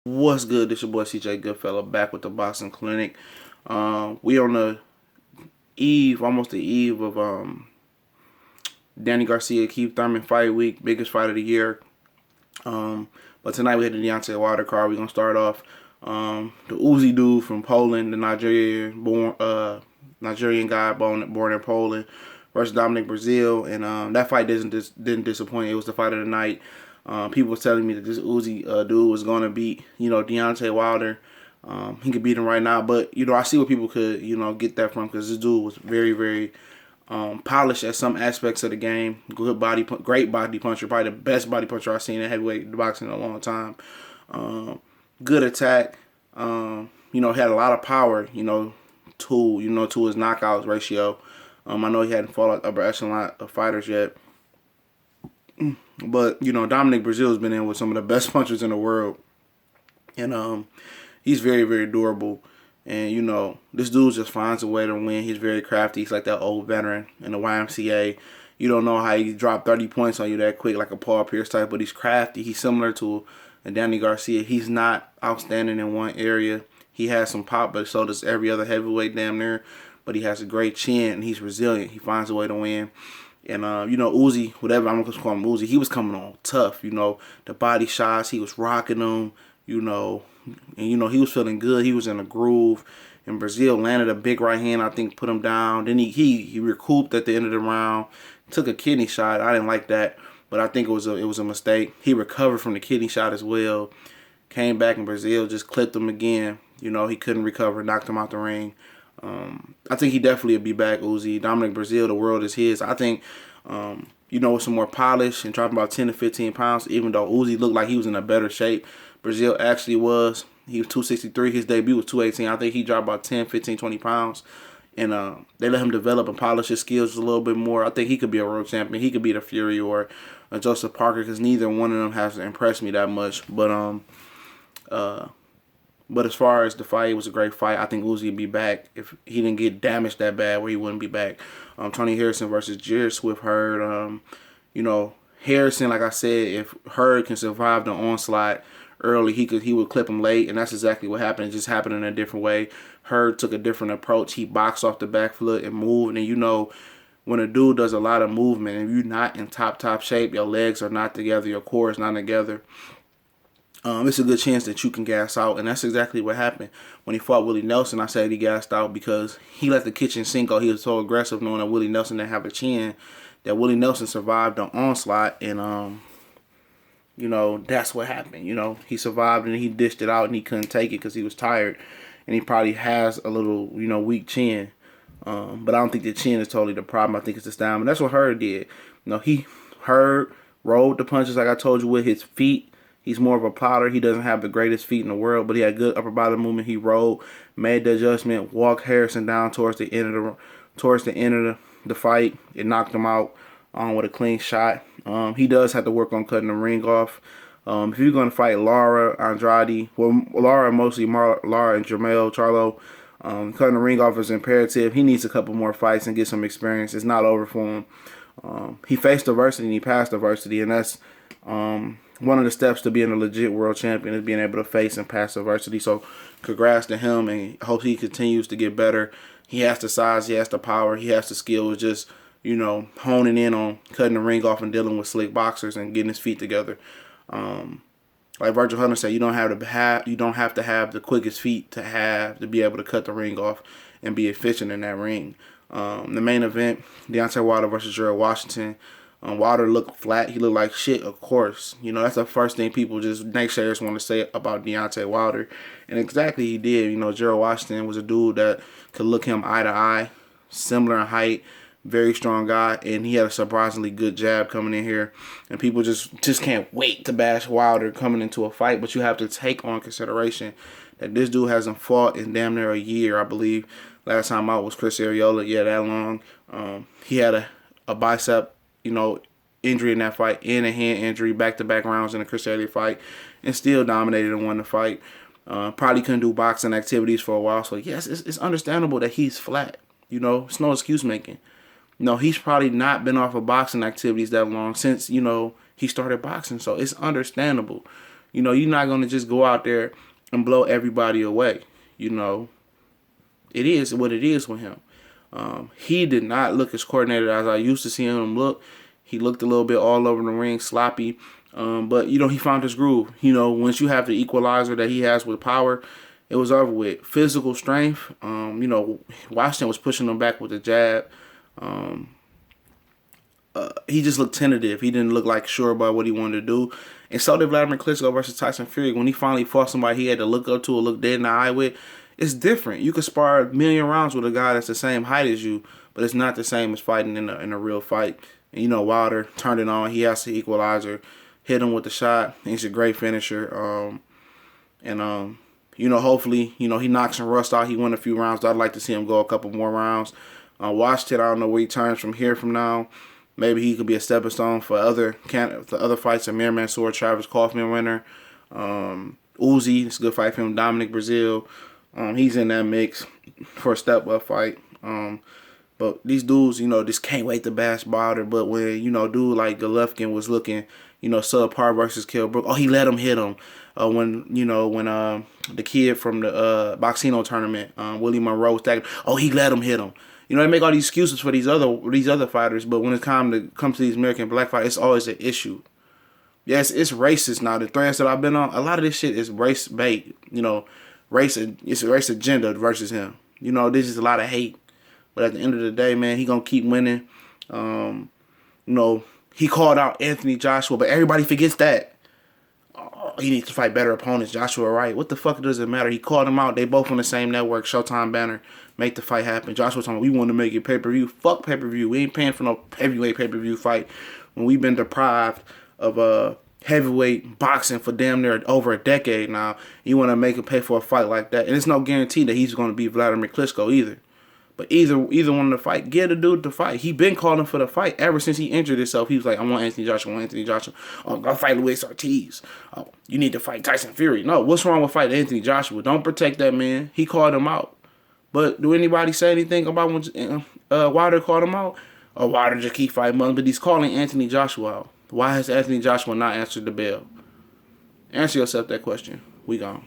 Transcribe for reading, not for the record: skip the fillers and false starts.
What's good? This your boy CJ Goodfella back with the Boxing Clinic. We on the eve, almost the eve of Danny Garcia Keith Thurman fight week, biggest fight of the year. But tonight we had the Deontay Wilder card. We're gonna start off the Uzi dude from Poland, the Nigerian guy born in Poland, versus Dominick Brazil, and that fight didn't disappoint. It was the fight of the night. People was telling me that this Uzi dude was gonna beat Deontay Wilder. He could beat him right now, but I see where people could get that from, because this dude was very very polished at some aspects of the game. Great body puncher, probably the best body puncher I've seen in heavyweight boxing in a long time. Good attack. Had a lot of power. To his knockouts ratio. I know he hadn't fought upper echelon of fighters yet, but Dominick Brazil has been in with some of the best punchers in the world, and he's very very durable. And this dude just finds a way to win. He's very crafty. He's like that old veteran in the YMCA. You don't know how he dropped 30 points on you that quick, like a Paul Pierce type, but he's crafty. He's similar to a Danny Garcia. He's not outstanding in one area. He has some pop, but so does every other heavyweight damn near. But he has a great chin, and he's resilient. He finds a way to win. And, Uzi, whatever, I'm going to call him Uzi, he was coming on tough, the body shots, he was rocking them, and, he was feeling good. He was in a groove. And Brazil landed a big right hand, I think, put him down. Then he recouped at the end of the round, took a kidney shot. I didn't like that, but I think it was a mistake. He recovered from the kidney shot as well. Came back, and Brazil just clipped him again. He couldn't recover, knocked him out the ring. I think he definitely will be back, Uzi. Dominick Brazil, the world is his. I think, with some more polish and dropping about 10 to 15 pounds, even though Uzi looked like he was in a better shape, Brazil actually was. He was 263. His debut was 218. I think he dropped about 10, 15, 20 pounds. And they let him develop and polish his skills a little bit more. I think he could be a world champion. He could be the Fury or a Joseph Parker, because neither one of them has impressed me that much. But as far as the fight, it was a great fight. I think Uzi would be back if he didn't get damaged that bad, where he wouldn't be back. Tony Harrison versus Jarrett Hurd. Harrison, like I said, if Hurd can survive the onslaught early, he would clip him late, and that's exactly what happened. It just happened in a different way. Hurd took a different approach. He boxed off the back foot and moved, and when a dude does a lot of movement and you're not in top shape, your legs are not together, your core is not together, it's a good chance that you can gas out. And that's exactly what happened when he fought Willie Nelson. I said he gassed out because he let the kitchen sink. He was so aggressive, knowing that Willie Nelson didn't have a chin, that Willie Nelson survived the onslaught. And that's what happened. He survived, and he dished it out, and he couldn't take it because he was tired, and he probably has a little weak chin. But I don't think the chin is totally the problem. I think it's the stamina. That's what Hurd did. Hurd rolled the punches, like I told you, with his feet. He's more of a plotter. He doesn't have the greatest feet in the world, but he had good upper body movement. He rolled, made the adjustment, walked Harrison down towards the end of the fight. It knocked him out with a clean shot. He does have to work on cutting the ring off. If you're going to fight Lara Andrade, Lara and Jermell Charlo, cutting the ring off is imperative. He needs a couple more fights and get some experience. It's not over for him. He faced adversity and he passed adversity, and that's one of the steps to being a legit world champion, is being able to face and pass adversity. So congrats to him, and hope he continues to get better. He has the size, he has the power, he has the skill. It's just, honing in on cutting the ring off and dealing with slick boxers and getting his feet together. Like Virgil Hunter said, you don't have to have the quickest feet to be able to cut the ring off and be efficient in that ring. The main event, Deontay Wilder versus Gerald Washington. Wilder looked flat. He looked like shit, of course. That's the first thing people naysayers want to say about Deontay Wilder. And exactly he did. Gerald Washington was a dude that could look him eye to eye, similar in height, very strong guy, and he had a surprisingly good jab coming in here. And people just can't wait to bash Wilder coming into a fight. But you have to take on consideration that this dude hasn't fought in damn near a year, I believe. Last time out was Chris Arreola. Yeah, that long. He had a bicep injury in that fight, and a hand injury, back-to-back rounds in the Chris Arreola fight, and still dominated and won the fight. Probably couldn't do boxing activities for a while, so yes, it's understandable that he's flat. It's no excuse making. He's probably not been off of boxing activities that long since, he started boxing, so it's understandable. You know, you're not going to just go out there and blow everybody away. You know, it is what it is with him. He did not look as coordinated as I used to see him look. He looked a little bit all over the ring, sloppy. But, you know, he found his groove. You know, once you have the equalizer that he has with power, it was over with. Physical strength, you know, Washington was pushing him back with the jab. He just looked tentative. He didn't look like sure about what he wanted to do. And so did Vladimir Klitschko versus Tyson Fury. When he finally fought somebody he had to look up to or look dead in the eye with, it's different. You could spar a million rounds with a guy that's the same height as you, but it's not the same as fighting in a real fight. And, you know, Wilder turned it on. He has the equalizer, hit him with the shot. He's a great finisher. You know, hopefully, you know, he knocks some rust out. He won a few rounds. I'd like to see him go a couple more rounds. Washington, I don't know where he turns from here from now. Maybe he could be a stepping stone for other fights. Amir Mansour, Travis Kaufman winner. Uzi, it's a good fight for him. Dominick, Brazil. He's in that mix for a step-up fight. But these dudes, you know, just can't wait to bash Wilder. But when, you know, dude like Golovkin was looking, you know, subpar versus Kell Brook, oh, he let him hit him. When the kid from the Boxino tournament, Willie Monroe was tagging, oh, he let him hit him. You know, they make all these excuses for these other fighters, but when it comes to these American black fighters, it's always an issue. Yes, it's racist now. The threads that I've been on, a lot of this shit is race bait. You know, it's a race agenda versus him. You know, this is a lot of hate. But at the end of the day, man, he gonna keep winning. You know, he called out Anthony Joshua, but everybody forgets that. Oh, he needs to fight better opponents. Joshua Wright. What the fuck does it matter? He called him out. They both on the same network. Showtime banner. Make the fight happen. Joshua told me we want to make it pay-per-view. Fuck pay-per-view. We ain't paying for no heavyweight pay-per-view fight when we've been deprived of heavyweight boxing for damn near over a decade now. You want to make him pay for a fight like that. And it's no guarantee that he's going to beat Vladimir Klitschko either. But either one of the fight, get a dude to fight. He been calling for the fight ever since he injured himself. He was like, I want Anthony Joshua, Oh, go fight Luis Ortiz. Oh, you need to fight Tyson Fury. No, what's wrong with fighting Anthony Joshua? Don't protect that man. He called him out. But do anybody say anything about when Wilder called him out? Or Wilder just keep fighting, but he's calling Anthony Joshua out. Why has Anthony Joshua not answered the bell? Answer yourself that question. We gone.